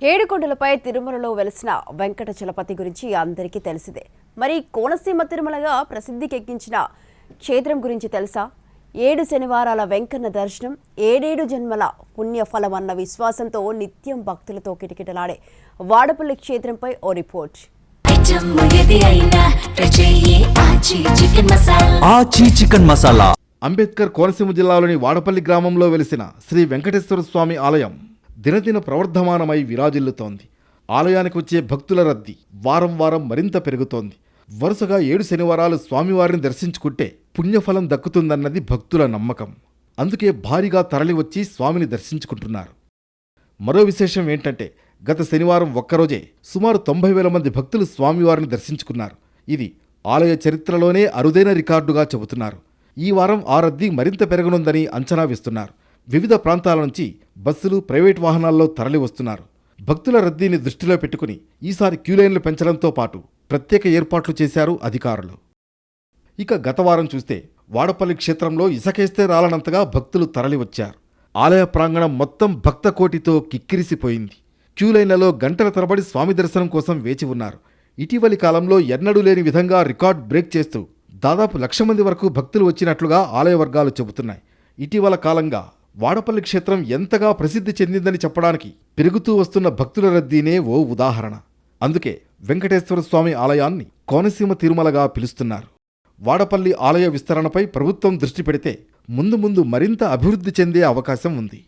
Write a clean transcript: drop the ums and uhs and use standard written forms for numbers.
ఏడుకొండలపై తిరుమలలో వెలిసిన వెంకట చలపతి గురించి అందరికీ తెలిసిదే. మరి కోనసీమ తిరుమలగా ప్రసిద్ధికెక్కించిన క్షేత్రం గురించి తెలుసా? 7 శనివారాల వెంకన్న దర్శనం, 7 జన్మల పుణ్యఫలం అన్న విశ్వాసంతో నిత్యం భక్తులతో కిటకిటలాడే వాడపల్లి క్షేత్రంపై ఓ రిపోర్ట్. ఆచి చికెన్ మసాలా. అంబేద్కర్ కోనసీమ జిల్లాలోని వాడపల్లి గ్రామంలో వెలిసిన శ్రీ వెంకటేశ్వర స్వామి ఆలయం దినదిన ప్రవర్ధమానమై విరాజిల్లుతోంది. ఆలయానికి వచ్చే భక్తుల రద్దీ వారం వారం మరింత పెరుగుతోంది. వరుసగా 7 శనివారాలు స్వామివారిని దర్శించుకుంటే పుణ్యఫలం దక్కుతుందన్నది భక్తుల నమ్మకం. అందుకే భారీగా తరలివచ్చి స్వామిని దర్శించుకుంటున్నారు. మరో విశేషం ఏంటంటే గత శనివారం ఒక్కరోజే సుమారు 90,000 మంది భక్తులు స్వామివారిని దర్శించుకున్నారు. ఇది ఆలయ చరిత్రలోనే అరుదైన రికార్డుగా చెబుతున్నారు. ఈ వారం ఆ రద్దీ మరింత పెరగనుందని అంచనా వేస్తున్నారు. వివిధ ప్రాంతాల నుంచి బస్సులు, ప్రైవేట్ వాహనాల్లో తరలి వస్తున్నారు. భక్తుల రద్దీని దృష్టిలో పెట్టుకుని ఈసారి క్యూలైన్లు పెంచడంతో పాటు ప్రత్యేక ఏర్పాట్లు చేశారు అధికారులు. ఇక గత వారం చూస్తే వాడపల్లి క్షేత్రంలో ఇసకేస్తే రాలనంతగా భక్తులు తరలివచ్చారు. ఆలయ ప్రాంగణం మొత్తం భక్త కోటితో కిక్కిరిసిపోయింది. క్యూలైన్లలో గంటల తరబడి స్వామి దర్శనం కోసం వేచి ఉన్నారు. ఇటీవలి కాలంలో ఎన్నడూ లేని విధంగా రికార్డ్ బ్రేక్ చేస్తూ దాదాపు 1,00,000 మంది వరకు భక్తులు వచ్చినట్లుగా ఆలయ వర్గాలు చెబుతున్నాయి. ఇటీవల కాలంగా వాడపల్లి క్షేత్రం ఎంతగా ప్రసిద్ధి చెందిందని చెప్పడానికి పెరుగుతూ వస్తున్న భక్తుల రద్దీనే ఓ ఉదాహరణ. అందుకే వెంకటేశ్వర స్వామి ఆలయాన్ని కోనసీమ తిరుమలగా పిలుస్తున్నారు. వాడపల్లి ఆలయ విస్తరణపై ప్రభుత్వం దృష్టి పెడితే ముందు ముందు మరింత అభివృద్ధి చెందే అవకాశం ఉంది.